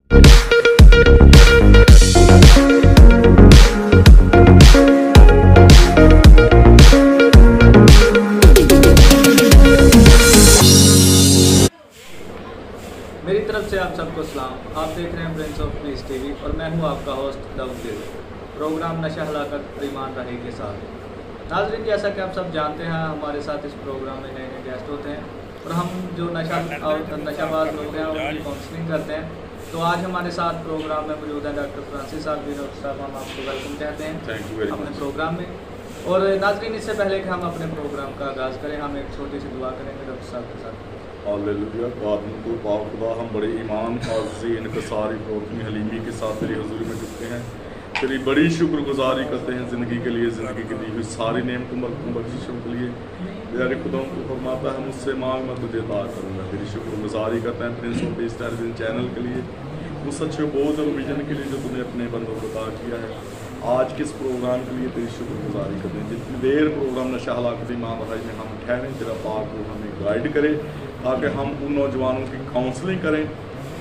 मेरी तरफ से आप सबको सलाम। आप देख रहे हैं प्रिंस ऑफ पीस टीवी और मैं हूं आपका होस्ट दाऊद। प्रोग्राम नशा हलाकत ईमान रहे के साथ। नाज़रीन, जैसा कि आप सब जानते हैं, हमारे साथ इस प्रोग्राम में नए नए गेस्ट होते हैं और हम जो नशाबाज लोग हैं उनकी काउंसलिंग करते हैं। तो आज हमारे साथ प्रोग्राम में मौजूद है डॉक्टर फ्रांसिस साहब। हम आपको वेलकम कहते हैं अपने प्रोग्राम में। और नाज़रीन, इससे पहले कि हम अपने प्रोग्राम का आगाज़ करें, हम एक छोटी सी दुआ करेंगे डॉक्टर साहब के साथ। हालेलुया। तो पाक खुदा, हम बड़े ईमान आज़ी इनकसारी फौतमी हलीमी के साथ तेरी हुजूरी में झुकते हैं। तेरी बड़ी शुक्रगुजारी करते हैं ज़िंदगी के लिए, ज़िंदगी की दी हुई सारी नेमतों बख्शिशों के लिए। मेरे खुदा को फरमाता है मुझसे मांग मैं तुझे अता करूँगा। तेरी शुक्रगुजारी करते हैं Prince of peace television channel के लिए, उस अच्छे बोझ और विजन के लिए जो तूने अपने बंदों को अता किया है। आज के इस प्रोग्राम के लिए तेरी शुक्रगुजारी करते हैं। जितनी देर प्रोग्राम नशा हलाकत ईमान रहे में हम ठहरें, तेरा पाक को हमें गाइड करे ताकि हम उन नौजवानों की काउंसलिंग करें,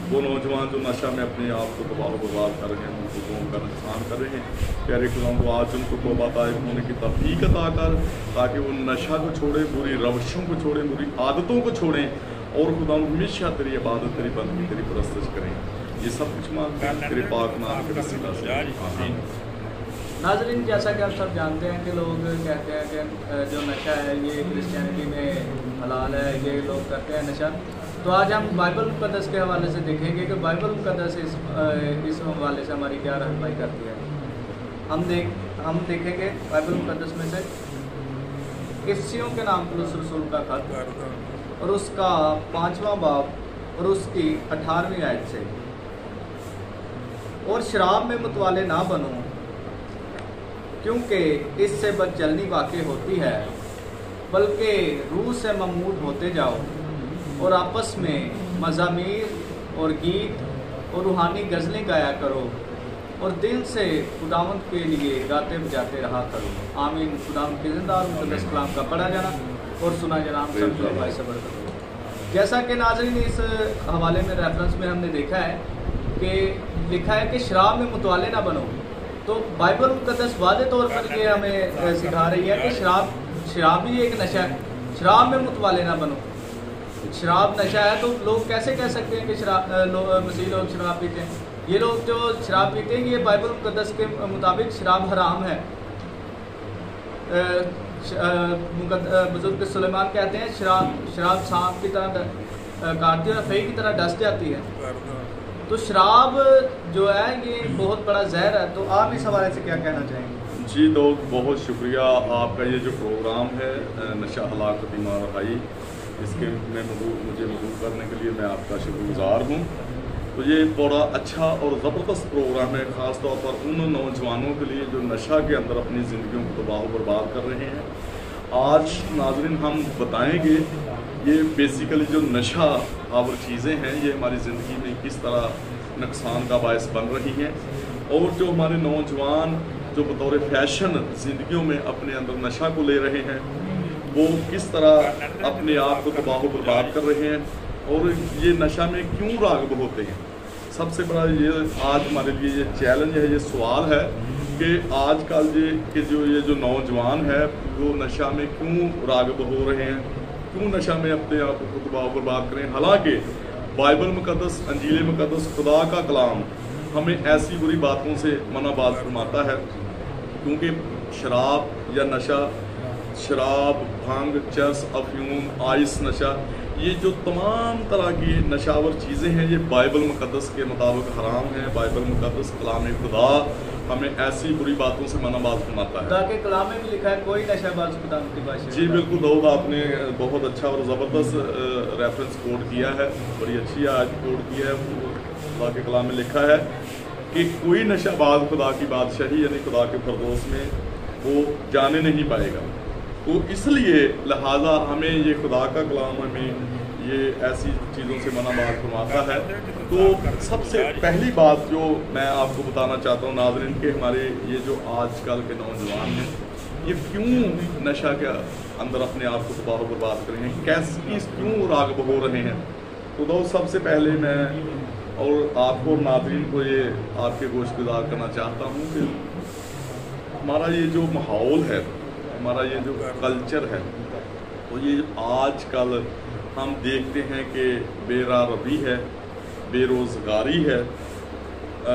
वो नौजवान जो नशा में अपने आप को तबाह बर्बाद कर रहे हैं, उनको कौम का नुकसान कर रहे हैं। प्यारे खुदा को आज उनको तौबा ताइब होने की तौफीक अता कर, ताकि वो नशा को छोड़ें, बुरी रवशों को छोड़ें, बुरी आदतों को छोड़ें और खुदा हमेशा तेरी इबादत, तेरी बंदगी, तेरी परस्तिश करें। ये सब कुछ मांगते हैं तेरे पाक नाम के वसीला से, आमीन। नाज़रीन, जैसा कि आप सब जानते हैं कि लोग कहते हैं कि जो नशा है ये क्रिश्चियनिटी में हलाल है, ये लोग करते हैं नशा। तो आज हम बाइबल मुक़द्दस के हवाले से देखेंगे कि बाइबल मुक़द्दस इस हवाले से हमारी क्या रहनुमाई करती है। हम देखेंगे बाइबल मुक़द्दस में से इफ्सियों के नाम पुलुस रसूल का खत और उसका 5वां बाब और उसकी 18वीं आयत से, और शराब में मुतवाले ना बनो क्योंकि इससे बदचलनी वाक़ई होती है, बल्कि रूह से ममूद होते जाओ और आपस में मज़ामीर और गीत और रूहानी गज़लें गाया करो और दिल से खुदावंद के लिए गाते बजाते रहा करो। आमीन। खुदावंद के ज़िंदा और मुक़द्दस कलाम का पढ़ा जाना और सुना जाना हम सब को भाई सबर करो। जैसा कि नाज़रीन इस हवाले में रेफरेंस में हमने देखा है कि लिखा है कि शराब में मुतवाले ना बनो। तो बाइबल मुक़द्दस वाज़े तौर पर ये हमें सिखा रही है कि शराब भी एक नशा है। शराब में मुतवाले ना बनो। शराब नशा है तो लोग कैसे कह सकते हैं कि मसीह लोग शराब पीते हैं? ये लोग जो शराब पीते हैं ये बाइबल मुक़द्दस के मुताबिक शराब हराम है। बुजुर्ग सुलेमान कहते हैं शराब सांप की तरह काटती है और फई की तरह डस जाती है। तो शराब जो है ये बहुत बड़ा जहर है। तो आप इस हवाले से क्या कहना चाहेंगे? जी दोस्त, बहुत शुक्रिया। आपका ये जो प्रोग्राम है नशा हलाकत ईमान रहाई, इसके में मुझे मदद करने के लिए मैं आपका शुक्रगुजार हूँ। तो ये बड़ा अच्छा और ज़बरदस्त प्रोग्राम है, ख़ास तौर पर उन नौजवानों के लिए जो नशा के अंदर अपनी ज़िंदगियों को तबाह बर्बाद कर रहे हैं। आज नाज़रीन हम बताएंगे ये बेसिकली जो नशा आवर चीज़ें हैं ये हमारी ज़िंदगी में किस तरह नुकसान का बायस बन रही हैं, और जो हमारे नौजवान जो बतौर फैशन ज़िंदगियों में अपने अंदर नशा को ले रहे हैं वो किस तरह अपने आप को तबाह बर्बाद कर रहे हैं और ये नशा में क्यों राग़िब होते हैं। सबसे बड़ा ये आज हमारे लिए ये चैलेंज है, ये सवाल है कि आजकल ये जो नौजवान है वो नशा में क्यों राग़िब हो रहे हैं, क्यों नशा में अपने आप को तबाह बर्बाद करें। हालांकि बाइबल मुक़द्दस, अंजील मुक़द्दस, खुदा का कलाम हमें ऐसी बुरी बातों से मनाबाज फरमाता है, क्योंकि शराब या नशा, शराब, भांग, चरस, अफ्यूम, आइस नशा, ये जो तमाम तरह की नशावर चीज़ें हैं ये बाइबल मुक़द्दस के मुताबिक हराम है। बाइबल मुक़द्दस कलाम खुदा हमें ऐसी बुरी बातों से मनाबाज फरमाता है। खुदा के कलाम में भी लिखा है कोई नशाबाज खुदा की बात। जी बिल्कुल दाऊद, आपने बहुत अच्छा और ज़बरदस्त रेफरेंस कोड किया है, बड़ी अच्छी आज कोड किया है। खुदा के कलाम में लिखा है कि कोई नशाबाज खुदा की बादशाही यानी खुदा के फरदौस में वो जाने नहीं पाएगा। तो इसलिए लिहाजा हमें ये खुदा का कलाम हमें ये ऐसी चीज़ों से मनाबाज फरमाता है। तो सबसे पहली बात जो मैं आपको बताना चाहता हूँ नाज़रीन के हमारे ये जो आजकल के नौजवान हैं ये क्यों नशा के अंदर अपने आप को तबाह बर्बाद कर रहे हैं, क्यों राग़िब हो रहे हैं। तो दोस्त सबसे पहले मैं और आपको और नाज़रीन को ये आपके गोश गुजार करना चाहता हूँ कि हमारा ये जो माहौल है, हमारा ये जो कल्चर है, तो ये आजकल हम देखते हैं कि बेरारवी है, बेरोज़गारी है,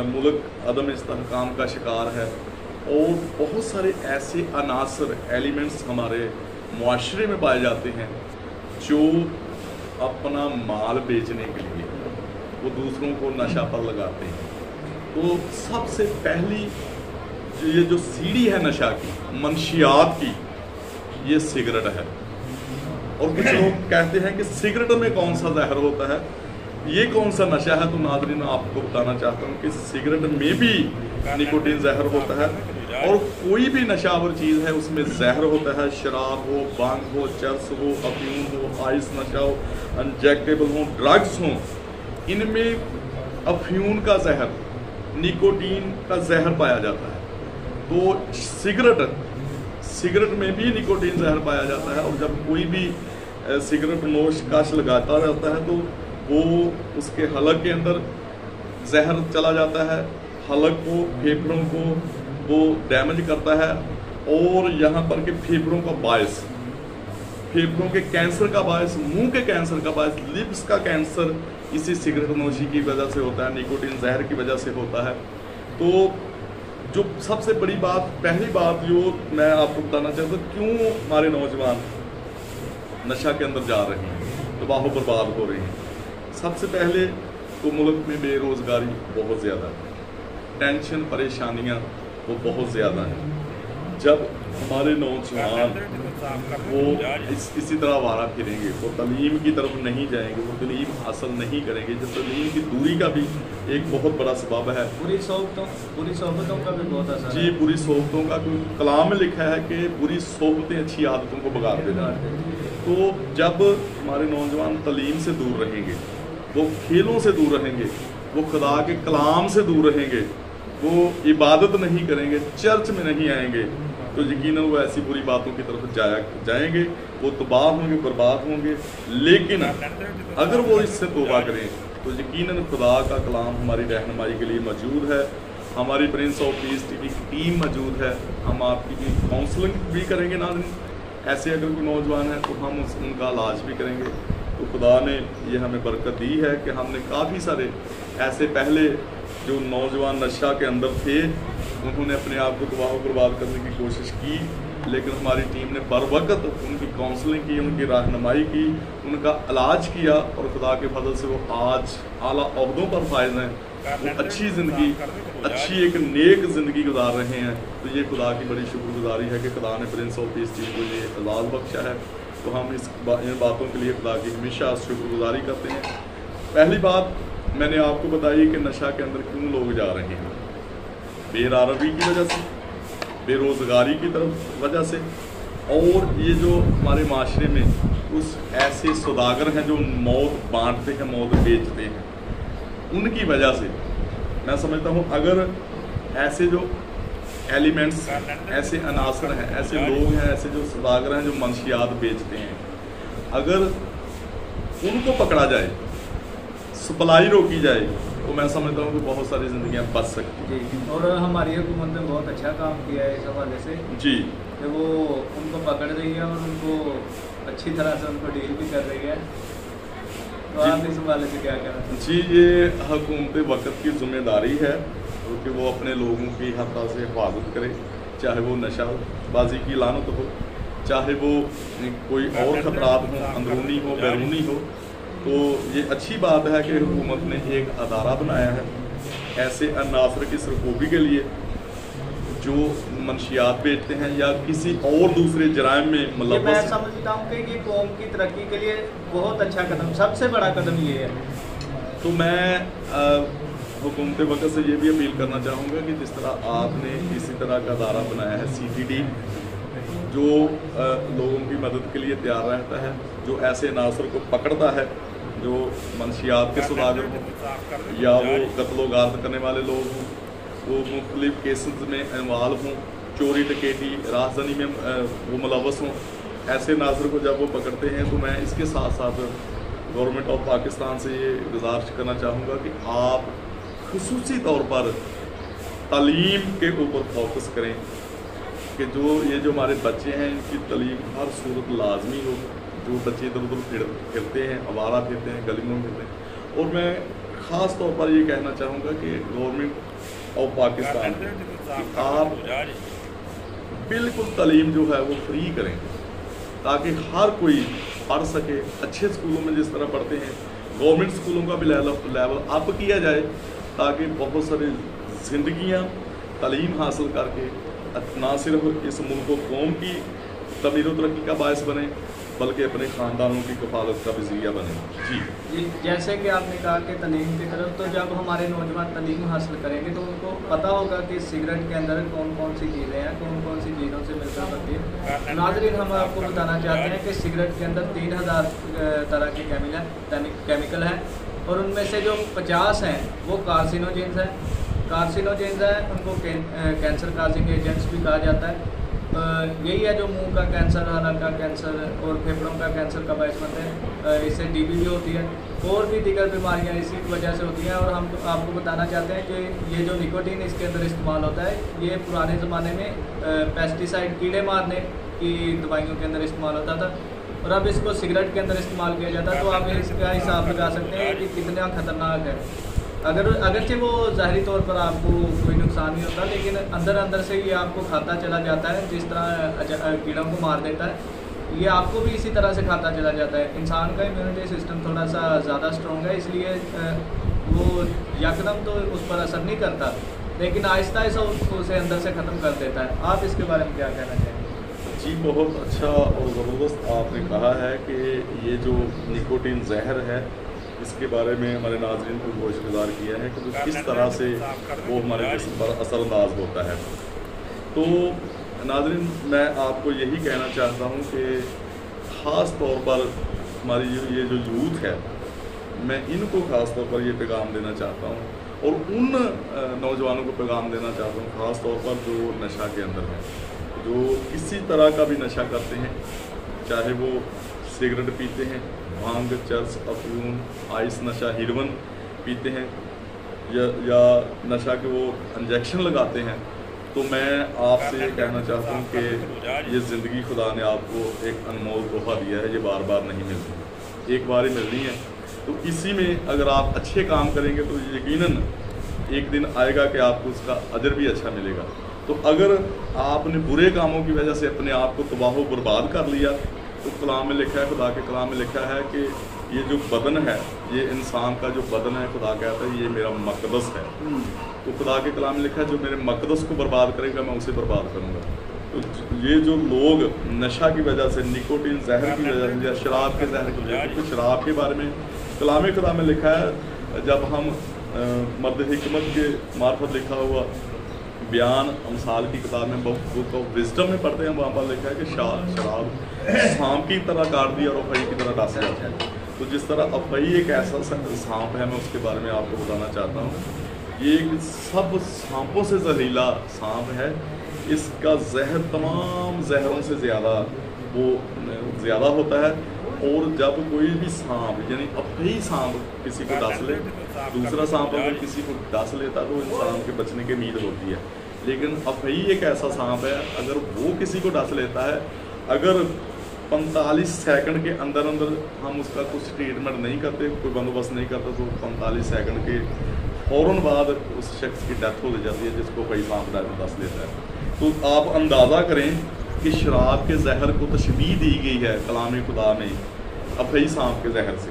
मुल्क अदम इस्तेहकाम का शिकार है और बहुत सारे ऐसे अनासर एलिमेंट्स हमारे मुआशरे में पाए जाते हैं जो अपना माल बेचने के लिए वो दूसरों को नशा पर लगाते हैं। तो सबसे पहली ये जो सीढ़ी है नशा की, मंशियात की, ये सिगरेट है। और कुछ लोग कहते हैं कि सिगरेट में कौन सा जहर होता है, ये कौन सा नशा है। तो नाज़रीन आपको बताना चाहता हूँ कि सिगरेट में भी निकोटीन जहर होता है और कोई भी नशावर चीज़ है उसमें जहर होता है। शराब हो, भांग हो, चरस हो, अफीम हो, आइस नशा हो, इंजेक्टेबल हो, ड्रग्स हो, इनमें अफ्यून का जहर, निकोटीन का जहर पाया जाता है। तो सिगरेट में भी निकोटीन जहर पाया जाता है। और जब कोई भी सिगरेट नोश काश लगाता रहता है तो वो उसके हलक के अंदर जहर चला जाता है, हलक को, फेफड़ों को वो डैमेज करता है और यहाँ पर के फेफड़ों का बायस, फेफड़ों के कैंसर का बायस, मुंह के कैंसर का बायस, लिप्स का कैंसर इसी सिगरेट नोशी की वजह से होता है, निकोटीन जहर की वजह से होता है। तो जो सबसे बड़ी बात, पहली बात जो मैं आपको बताना चाहता हूँ, क्यों हमारे नौजवान नशा के अंदर जा रहे हैं, तबाह बर्बाद हो रहे हैं। सबसे पहले तो मुल्क में बेरोज़गारी बहुत ज़्यादा है, टेंशन परेशानियाँ वो बहुत ज़्यादा हैं। जब हमारे नौजवान वो इसी तरह वारा फिरेंगे, वो तलीम की तरफ नहीं जाएंगे, वो तलीम हासिल नहीं करेंगे, जब तलीम की दूरी का भी एक बहुत बड़ा सबब है। बुरी सोहबतों का भी बहुत असर जी, बुरी सोहबतों का, क्योंकि कलाम में लिखा है कि बुरी सोहबतें अच्छी आदतों को बिगाड़ देती हैं। तो जब हमारे नौजवान तलीम से दूर रहेंगे, वो खेलों से दूर रहेंगे, वो खुदा के कलाम से दूर रहेंगे, वो इबादत नहीं करेंगे, चर्च में नहीं आएंगे, तो यकीनन वो ऐसी बुरी बातों की तरफ जाएंगे, वो तबाह होंगे, बर्बाद होंगे। लेकिन अगर वो इससे तौबा करें तो यकीनन खुदा का कलाम हमारी रहनुमाई के लिए मौजूद है। हमारी प्रिंस ऑफ पीस टीवी की टीम मौजूद है, हम आपकी काउंसलिंग भी करेंगे। नाज़रीन ऐसे अगर कोई नौजवान है तो हम उनका इलाज भी करेंगे। तो खुदा ने ये हमें बरकत दी है कि हमने काफ़ी सारे ऐसे पहले जो नौजवान नशा के अंदर थे, उन्होंने अपने आप को तबाह बर्बाद करने की कोशिश की, लेकिन हमारी टीम ने बर वक्त उनकी काउंसलिंग की, उनकी रहनुमाई की, उनका इलाज किया और खुदा के फजल से वो आज आला ओहदों पर फायज हैं, वो अच्छी ज़िंदगी, अच्छी एक नेक ज़िंदगी गुजार रहे हैं। तो ये खुदा की बड़ी शुक्रगुजारी है कि खुदा ने प्रिंस ऑफ पीस टीम को ये एजाज़ बख्शा है। तो हम इन बातों के लिए खुदा की हमेशा शुक्रगुजारी करते हैं। पहली बात मैंने आपको बताई कि नशा के अंदर क्यों लोग जा रहे हैं, बेरारवी की वजह से, बेरोज़गारी की तरफ वजह से, और ये जो हमारे माशरे में उस ऐसे सौदागर हैं जो मौत बांटते हैं, मौत बेचते हैं, उनकी वजह से मैं समझता हूँ अगर ऐसे जो एलिमेंट्स, ऐसे अनासर हैं, ऐसे लोग हैं, ऐसे जो सौदागर हैं जो मंशियात बेचते हैं, अगर उनको पकड़ा जाए, सप्लाई रोकी जाए, तो मैं समझता हूँ कि बहुत सारी ज़िंदगियाँ बच सकती हैं। जी, और हमारी हुकूमत ने बहुत अच्छा काम किया है इस हवाले से जी, कि वो उनको पकड़ रही है और उनको अच्छी तरह से उनको डील भी कर रही है। तो आप इस हवाले से क्या कह रहे हैं? जी, ये हुकूमत वक्त की जिम्मेदारी है कि वो अपने लोगों की हर तरह से हिफाजत करे, चाहे वो नशाबाजी की लानत हो, चाहे वो कोई और ख़तरात हों, अंदरूनी हो, बैरूनी हो। तो ये अच्छी बात है कि हुकूमत ने एक अदारा बनाया है ऐसे अनासर की सरकोबी के लिए जो मंशियात बेचते हैं या किसी और दूसरे जराइम में मुलव्वस। मैं समझता हूँ कि ये कौम की तरक्की के लिए बहुत अच्छा कदम, सबसे बड़ा कदम ये है। तो मैं हुकूमत वक्त से ये भी अपील करना चाहूँगा कि जिस तरह आपने इसी तरह का अदारा बनाया है CTD, जो लोगों की मदद के लिए तैयार रहता है, जो ऐसे अनासर को पकड़ता है जो मंशियात के सौदागर हों या वो कत्लो गारत करने वाले लोग हों, वो मुख्तलिफ केसेस में इन्वॉल्व हों, चोरी डकैती राजधानी में वो मुलव्वस हों, ऐसे नाज़र को जब वो पकड़ते हैं तो मैं इसके साथ साथ गवर्नमेंट ऑफ पाकिस्तान से ये गुजारिश करना चाहूँगा कि आप खुसूसी तौर पर तालीम के ऊपर फोकस करें कि ये जो हमारे बच्चे हैं इनकी तालीम हर सूरत लाजमी हो। जो बच्चे इधर उधर फिरते हैं, आवारा फिरते हैं, गलियों में फिरते हैं, और मैं ख़ास तौर पर ये कहना चाहूँगा कि गवर्नमेंट ऑफ पाकिस्तान आप बिल्कुल तालीम जो है वो फ्री करें ताकि हर कोई पढ़ सके। अच्छे स्कूलों में जिस तरह पढ़ते हैं, गवर्नमेंट स्कूलों का भी लेवल अप किया जाए ताकि बहुत सारी ज़िंदगियाँ तालीम हासिल करके ना सिर्फ इस मुल्क व कौम की तमीर व तरक्की का बायस बने बल्कि अपने ख़ानदानों की कफालत का भी ज़रिया बने। जी, जैसे कि आपने कहा कि तालीम की तरफ, तो जब हमारे नौजवान तालीम हासिल करेंगे तो उनको पता होगा कि सिगरेट के अंदर कौन कौन सी चीज़ें हैं, कौन कौन सी चीज़ों से मिलकर बनती है। नाज़रीन, हम आपको बताना चाहते हैं कि सिगरेट के अंदर 3000 तरह के केमिकल हैं और उनमें से जो 50 हैं वो कार्सिनोजेंस हैं। उनको कैंसर काजिंग एजेंट्स भी कहा जाता है। यही है जो मुंह का कैंसर, हलक का कैंसर और फेफड़ों का कैंसर का बायस बनते हैं। इससे टीबी भी होती है और भी दीगर बीमारियां इसी वजह से होती हैं। और हम आपको बताना चाहते हैं कि ये जो निकोटीन इसके अंदर इस्तेमाल होता है, ये पुराने ज़माने में पेस्टिसाइड कीड़े मारने की दवाइयों के अंदर इस्तेमाल होता था और अब इसको सिगरेट के अंदर इस्तेमाल किया जाता है। तो आप इसका हिसाब लगा सकते हैं कि कितना ख़तरनाक है। अगरचे वो ज़ाहरी तौर पर आपको कोई नुकसान नहीं होता, लेकिन अंदर से ये आपको खाता चला जाता है। जिस तरह कीड़ों को मार देता है, ये आपको भी इसी तरह से खाता चला जाता है। इंसान का इम्यूनिटी सिस्टम थोड़ा सा ज़्यादा स्ट्रॉन्ग है, इसलिए वो यकदम तो उस पर असर नहीं करता, लेकिन आहिस्ता आहिस्ता उसे अंदर से ख़त्म कर देता है। आप इसके बारे में क्या कहना चाहेंगे? जी, बहुत अच्छा और ज़बरदस्त आपने कहा है कि ये जो निकोटीन जहर है इसके बारे में हमारे नाज़रीन को गोशगुजार किया है कि किस तरह से वो हमारे जिस्म पर असरअंदाज होता है। तो नाज़रीन, मैं आपको यही कहना चाहता हूँ कि ख़ास तौर पर हमारी ये जो यूथ है, मैं इनको ख़ास तौर पर ये पैगाम देना चाहता हूँ और उन नौजवानों को पैगाम देना चाहता हूँ ख़ास तौर पर जो नशा के अंदर हैं, जो किसी तरह का भी नशा करते हैं, चाहे वो सिगरेट पीते हैं, भांग, चरस, अफीम, आइस नशा, हीरोइन पीते हैं या नशा के वो इंजेक्शन लगाते हैं। तो मैं आपसे ये कहना चाहता हूँ कि ये ज़िंदगी खुदा ने आपको एक अनमोल तोहफ़ा दिया है, ये बार बार नहीं मिलती, एक बार ही मिलनी है। तो इसी में अगर आप अच्छे काम करेंगे तो यकीनन एक दिन आएगा कि आपको उसका अजर भी अच्छा मिलेगा। तो अगर आपने बुरे कामों की वजह से अपने आप को तबाह बर्बाद कर लिया तो कलाम में लिखा है, खुदा के कलाम में लिखा है कि ये जो बदन है, ये इंसान का जो बदन है, खुदा कहता है ये मेरा मकदस है। तो खुदा के कलाम में लिखा है जो मेरे मकदस को बर्बाद करेगा मैं उसे बर्बाद करूँगा। तो ये जो लोग नशा की वजह से, निकोटीन जहर की वजह से या शराब के जहर की वजह से, तो शराब के बारे में कलाम खुदा में लिखा है, जब हम मर्द हिकमत के मार्फत लिखा हुआ बयान अमसाल की किताब में बुक ऑफ विजडम में पढ़ते हैं, वहाँ पर लिखा है कि शराब सांप की तरह काट दी और अफई की तरह डांस जाता है। तो जिस तरह अफई एक ऐसा सांप है, मैं उसके बारे में आपको बताना चाहता हूँ। ये सब सांपों से जहरीला सांप है, इसका जहर तमाम जहरों से ज़्यादा होता है। और जब कोई भी सांप यानी अफई सांप किसी को डस ले, दूसरा सांप अगर किसी को डस लेता तो इंसान के बचने की उम्मीद होती है, लेकिन अफई एक ऐसा सांप है, अगर वो किसी को डस लेता है, अगर 45 सेकंड के अंदर हम उसका कुछ ट्रीटमेंट नहीं करते, कोई बंदोबस्त नहीं करते, तो 45 सेकंड के फ़ौरन बाद उस शख्स की डेथ हो जाती है जिसको अफई सांप डस लेता है। तो आप अंदाज़ा करें कि शराब के जहर को तशबीह दी गई है कलाम खुदा में अफई सांप के जहर से।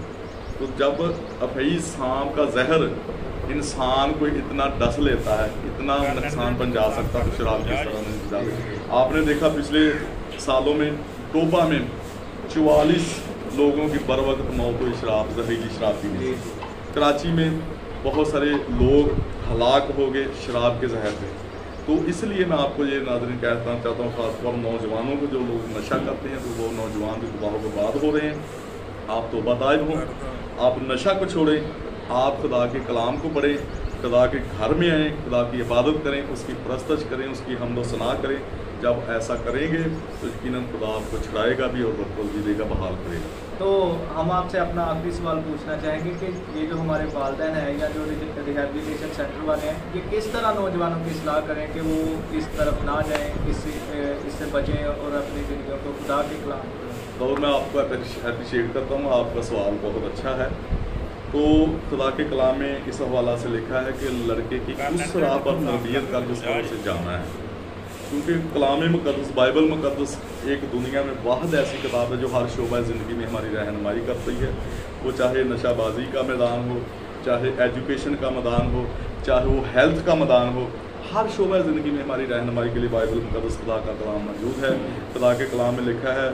तो जब अफई सांप का जहर इंसान को इतना डस लेता है, इतना नुकसान पहुंचा सकता है, तो शराब किस तरह नहीं। आपने देखा पिछले सालों में टोबा में 44 लोगों की बर वक्त मौत हुई जहरीली शराब पीने से। कराची में बहुत सारे लोग हलाक हो गए शराब के जहर से। तो इसलिए मैं आपको ये नाज़रीन कहना चाहता हूँ, ख़ासतौर नौजवानों को, जो लोग नशा करते हैं तो वो नौजवान भी तबाह बर्बाद हो रहे हैं। आप तौबा ताइब हों, आप नशा को छोड़ें, आप खुदा के कलाम को पढ़ें, खुदा के घर में आएँ, खुदा की इबादत करें, उसकी परस्तश करें, उसकी हम्द व सना करें। जब ऐसा करेंगे तो यकीनन खुदा आपको छुड़ाएगा भी और बरकत भी देगा, बहाल करेगा। تو ہم آپ سے اپنا آخری سوال پوچھنا چاہیں گے کہ یہ جو ہمارے والدین ہیں یا جو ریہیبلیٹیشن سینٹر والے ہیں یہ کس طرح نوجوانوں کی اصلاح کریں کہ وہ اس طرف نہ جائیں، اس سے بچیں اور اپنی زندگیوں کو خدا کے کلام کریں؟ اور میں آپ کو اپریشیٹ کرتا ہوں، آپ کا سوال بہت اچھا ہے۔ تو خدا کے کلام میں اس حوالہ سے لکھا ہے کہ لڑکے کی اس راہ پر تربیت کر جس پر اسے جانا ہے، کیونکہ کلام مقدس بائبل مقدس ایک دنیا میں واحد ایسی کتاب ہے جو ہر شعبہ زندگی میں ہماری رہنمائی کرتی ہے، وہ چاہے نشہ بازی کا میدان ہو، چاہے ایجوکیشن کا میدان ہو، چاہے وہ ہیلتھ کا میدان ہو، ہر شعبہ زندگی میں ہماری رہنمائی کے لیے بائبل مقدس خدا کا کلام موجود ہے۔ خدا کے کلام میں لکھا ہے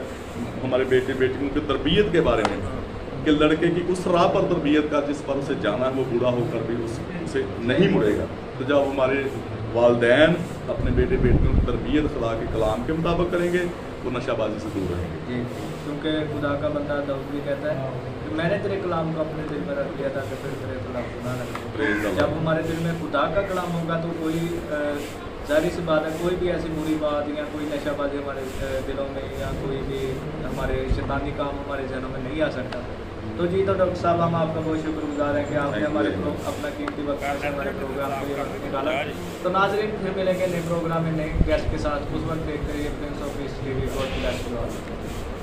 ہمارے بیٹے بیٹیوں کی تربیت کے بارے میں کہ لڑکے کی اس راہ پر تربیت کا جس پر اسے جانا ہے وہ بوڑھا ہو کر بھی اسے نہیں مڑے گا۔ تو جب ہمارے والدین اپنے بیٹے بیٹیوں کی تربیت خدا کے کلام کے مطابق کریں گے وہ نشہ بازی سے دور رہیں گے۔ جی، کیونکہ خدا کا بندہ داؤد بھی کہتا ہے کہ میں نے تیرے کلام کو اپنے دل میں رکھ لیا تھا کہ پھر تیرے کلام کو نہ رکھوں۔ جب ہمارے دل میں خدا کا کلام ہوگا تو کوئی ظاہری سی بات ہے کوئی بھی ایسی بری بات یا کوئی نشہ بازی ہمارے دلوں میں یا کوئی بھی ہمارے شیطانی کام ہمارے ذہنوں میں نہیں آ سکتا۔ تو جی، تو ڈاکٹر صاحب ہم آپ کا بہت شکر گزار ہیں کہ آپ نے ہمارے اپنا قیمتی وقت سے ہمارے پروگرام کے لیے وقت نکالا۔ تو ناظرین پھر ملیں گے نئے پروگرام میں نئے گیسٹ کے ساتھ، اس وقت دیکھتے رہیے prince of peace T V. God bless you all.